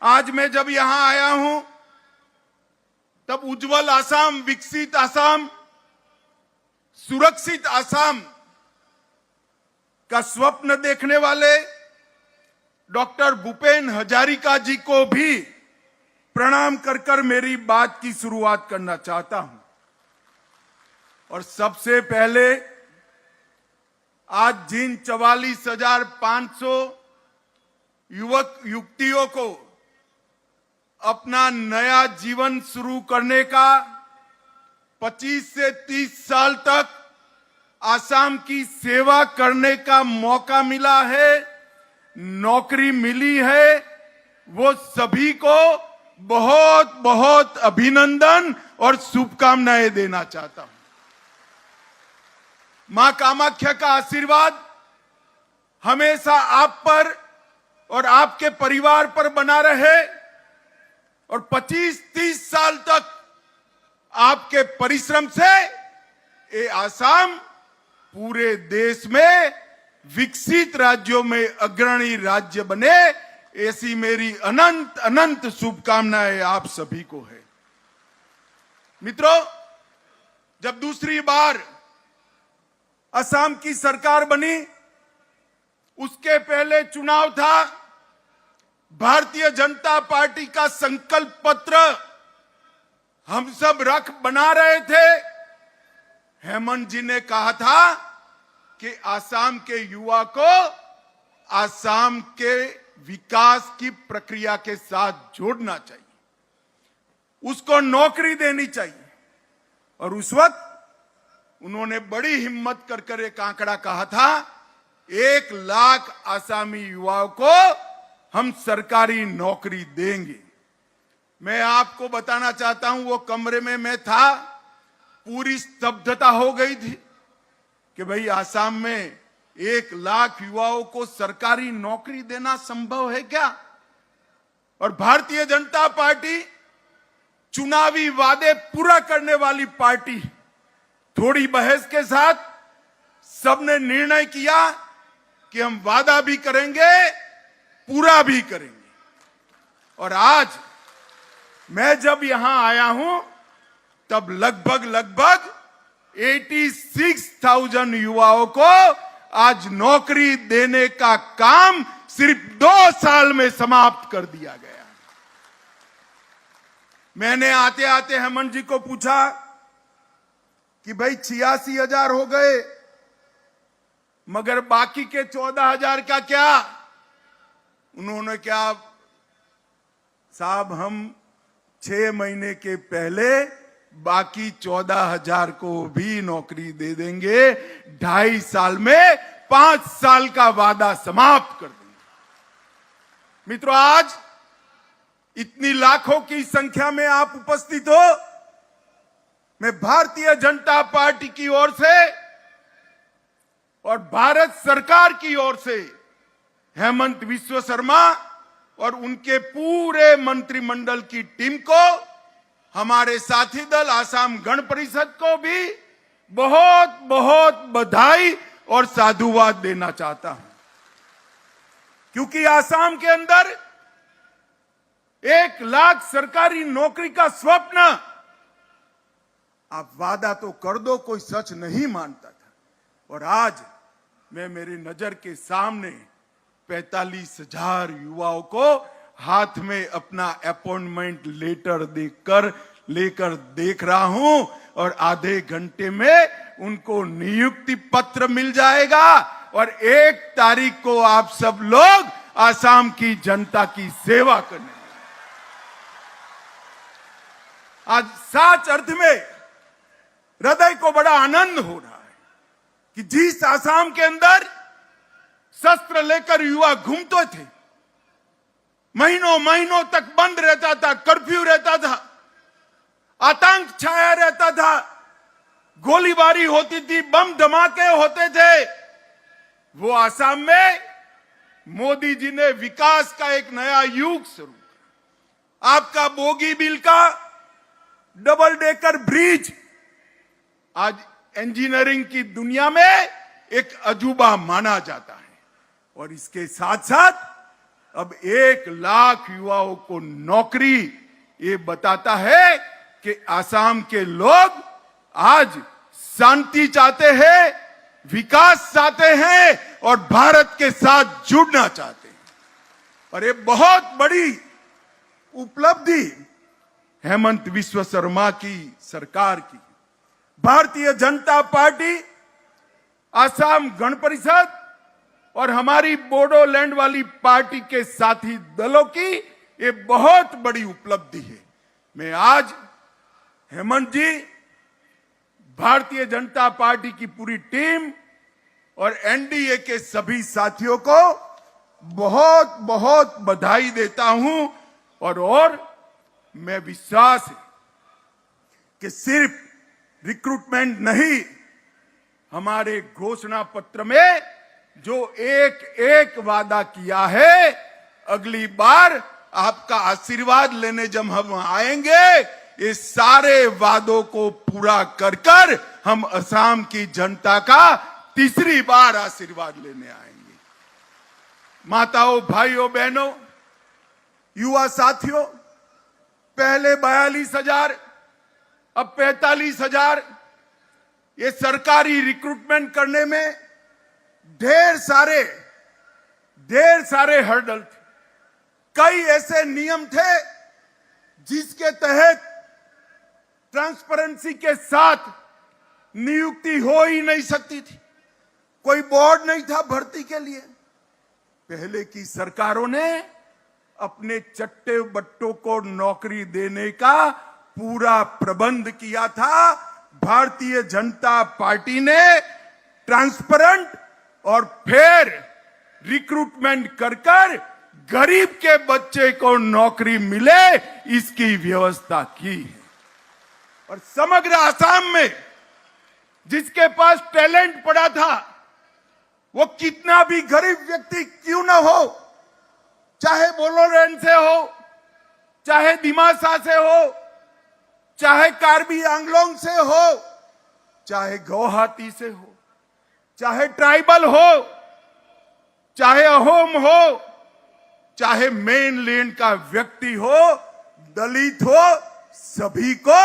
आज मैं जब यहां आया हूं तब उज्जवल आसाम, विकसित आसाम, सुरक्षित आसाम का स्वप्न देखने वाले डॉक्टर भूपेन हजारिका जी को भी प्रणाम कर कर मेरी बात की शुरुआत करना चाहता हूं। और सबसे पहले आज जिन 44,500 युवक युवतियों को अपना नया जीवन शुरू करने का 25 से 30 साल तक आसाम की सेवा करने का मौका मिला है, नौकरी मिली है, वो सभी को बहुत बहुत अभिनंदन और शुभकामनाएं देना चाहता हूं। मां कामाख्या का आशीर्वाद हमेशा आप पर और आपके परिवार पर बना रहे और 25-30 साल तक आपके परिश्रम से ये आसाम पूरे देश में विकसित राज्यों में अग्रणी राज्य बने, ऐसी मेरी अनंत अनंत शुभकामनाएं आप सभी को है। मित्रों, जब दूसरी बार असम की सरकार बनी, उसके पहले चुनाव था। भारतीय जनता पार्टी का संकल्प पत्र हम सब रख बना रहे थे। हेमंत जी ने कहा था कि आसाम के युवा को आसाम के विकास की प्रक्रिया के साथ जोड़ना चाहिए, उसको नौकरी देनी चाहिए। और उस वक्त उन्होंने बड़ी हिम्मत कर एक आंकड़ा कहा था, 1 लाख आसामी युवाओं को हम सरकारी नौकरी देंगे। मैं आपको बताना चाहता हूं, वो कमरे में मैं था, पूरी स्तब्धता हो गई थी कि भाई आसाम में 1 लाख युवाओं को सरकारी नौकरी देना संभव है क्या? और भारतीय जनता पार्टी चुनावी वादे पूरा करने वाली पार्टी, थोड़ी बहस के साथ सबने निर्णय किया कि हम वादा भी करेंगे, पूरा भी करेंगे। और आज मैं जब यहां आया हूं तब लगभग 86,000 युवाओं को आज नौकरी देने का काम सिर्फ 2 साल में समाप्त कर दिया गया। मैंने आते आते हेमंत जी को पूछा कि भाई 86,000 हो गए, मगर बाकी के 14,000 का क्या? उन्होंने क्या, साहब हम 6 महीने के पहले बाकी 14,000 को भी नौकरी दे देंगे, 2.5 साल में 5 साल का वादा समाप्त कर देंगे। मित्रों, आज इतनी लाखों की संख्या में आप उपस्थित हो, मैं भारतीय जनता पार्टी की ओर से और भारत सरकार की ओर से हेमंत बिस्वा शर्मा और उनके पूरे मंत्रिमंडल की टीम को, हमारे साथी दल आसाम गण परिषद को भी बहुत बहुत बधाई और साधुवाद देना चाहता हूं। क्योंकि आसाम के अंदर 1 लाख सरकारी नौकरी का स्वप्न, आप वादा तो कर दो, कोई सच नहीं मानता था। और आज मैं मेरी नजर के सामने 45,000 युवाओं को हाथ में अपना अपॉइंटमेंट लेटर लेकर देख रहा हूं, और आधे घंटे में उनको नियुक्ति पत्र मिल जाएगा और 1 तारीख को आप सब लोग आसाम की जनता की सेवा करने। आज सच अर्थ में हृदय को बड़ा आनंद हो रहा है कि जिस आसाम के अंदर शस्त्र लेकर युवा घूमते थे, महीनों महीनों तक बंद रहता था, कर्फ्यू रहता था, आतंक छाया रहता था, गोलीबारी होती थी, बम धमाके होते थे, वो आसाम में मोदी जी ने विकास का एक नया युग शुरू किया। आपका बोगीबील का डबल डेकर ब्रिज आज इंजीनियरिंग की दुनिया में एक अजूबा माना जाता है। और इसके साथ साथ अब 1 लाख युवाओं को नौकरी, ये बताता है कि आसाम के लोग आज शांति चाहते हैं, विकास चाहते हैं और भारत के साथ जुड़ना चाहते हैं। और ये बहुत बड़ी उपलब्धि हेमंत विश्व शर्मा की सरकार की, भारतीय जनता पार्टी, आसाम गण परिषद और हमारी बोडोलैंड वाली पार्टी के साथी दलों की ये बहुत बड़ी उपलब्धि है। मैं आज हेमंत जी, भारतीय जनता पार्टी की पूरी टीम और एनडीए के सभी साथियों को बहुत बहुत बधाई देता हूं। और मैं विश्वास है कि सिर्फ रिक्रूटमेंट नहीं, हमारे घोषणा पत्र में जो एक एक वादा किया है, अगली बार आपका आशीर्वाद लेने जब हम आएंगे, इस सारे वादों को पूरा कर कर हम असम की जनता का तीसरी बार आशीर्वाद लेने आएंगे। माताओं, भाइयों, बहनों, युवा साथियों, पहले 42,000, अब 45,000, ये सरकारी रिक्रूटमेंट करने में ढेर सारे हर्डल थे। कई ऐसे नियम थे जिसके तहत ट्रांसपेरेंसी के साथ नियुक्ति हो ही नहीं सकती थी। कोई बोर्ड नहीं था भर्ती के लिए। पहले की सरकारों ने अपने चट्टे बट्टों को नौकरी देने का पूरा प्रबंध किया था। भारतीय जनता पार्टी ने ट्रांसपेरेंट और फेयर रिक्रूटमेंट कर कर गरीब के बच्चे को नौकरी मिले, इसकी व्यवस्था की है। और समग्र आसाम में जिसके पास टैलेंट पड़ा था, वो कितना भी गरीब व्यक्ति क्यों ना हो, चाहे बोडोलैंड से हो, चाहे दिमासा से हो, चाहे कार्बी आंगलोंग से हो, चाहे गुवाहाटी से हो, चाहे ट्राइबल हो, चाहे अहोम हो, चाहे मेनलैंड का व्यक्ति हो, दलित हो, सभी को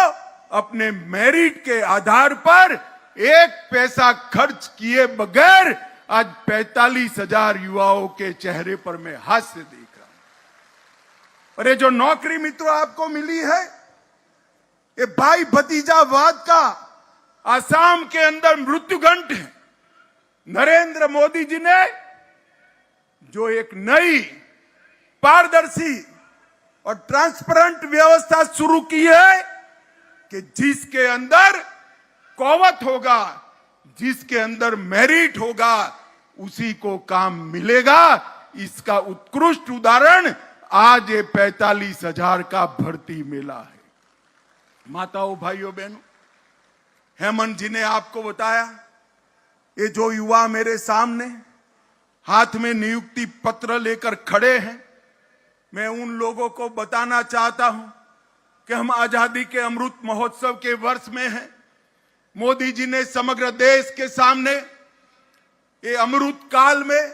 अपने मेरिट के आधार पर 1 पैसा खर्च किए बगैर आज 45,000 युवाओं के चेहरे पर मैं हास्य देख रहा हूं। और ये जो नौकरी मित्रों आपको मिली है, ये भाई भतीजावाद का आसाम के अंदर मृत्युघंट है। नरेंद्र मोदी जी ने जो एक नई पारदर्शी और ट्रांसपेरेंट व्यवस्था शुरू की है कि जिसके अंदर कौवत होगा, जिसके अंदर मेरिट होगा, उसी को काम मिलेगा। इसका उत्कृष्ट उदाहरण आज ये 45,000 का भर्ती मेला है। माताओं, भाइयों, बहनों, हेमंत जी ने आपको बताया, ये जो युवा मेरे सामने हाथ में नियुक्ति पत्र लेकर खड़े हैं, मैं उन लोगों को बताना चाहता हूं कि हम आजादी के अमृत महोत्सव के वर्ष में हैं। मोदी जी ने समग्र देश के सामने ये अमृत काल में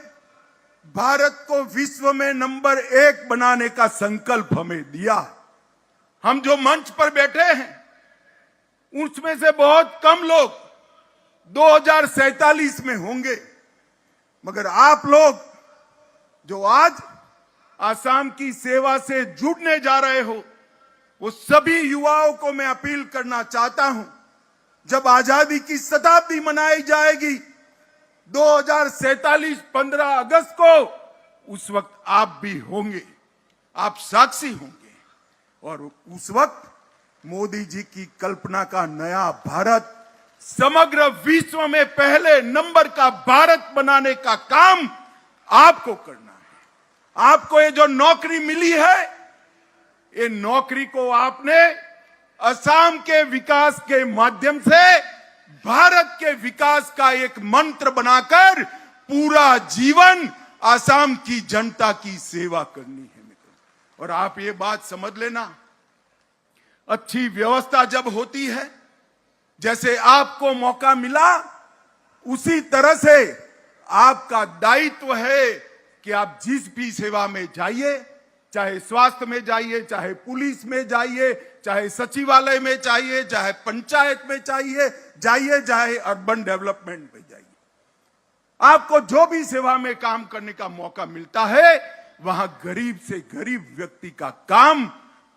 भारत को विश्व में नंबर 1 बनाने का संकल्प हमें दिया। हम जो मंच पर बैठे हैं उसमें से बहुत कम लोग 2047 में होंगे, मगर आप लोग जो आज आसाम की सेवा से जुड़ने जा रहे हो, वो सभी युवाओं को मैं अपील करना चाहता हूं, जब आजादी की शताब्दी मनाई जाएगी 2047 15 अगस्त को, उस वक्त आप भी होंगे, आप साक्षी होंगे। और उस वक्त मोदी जी की कल्पना का नया भारत, समग्र विश्व में पहले नंबर का भारत बनाने का काम आपको करना है। आपको ये जो नौकरी मिली है, ये नौकरी को आपने असम के विकास के माध्यम से भारत के विकास का एक मंत्र बनाकर पूरा जीवन असम की जनता की सेवा करनी है मित्रों। और आप ये बात समझ लेना, अच्छी व्यवस्था जब होती है, जैसे आपको मौका मिला, उसी तरह से आपका दायित्व है कि आप जिस भी सेवा में जाइए, चाहे स्वास्थ्य में जाइए, चाहे पुलिस में जाइए, चाहे सचिवालय में जाइए, चाहे पंचायत में जाइए, चाहे अर्बन डेवलपमेंट में जाइए, आपको जो भी सेवा में काम करने का मौका मिलता है, वहां गरीब से गरीब व्यक्ति का काम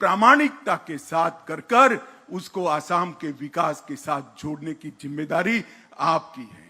प्रामाणिकता के साथ कर उसको आसाम के विकास के साथ जोड़ने की जिम्मेदारी आपकी है।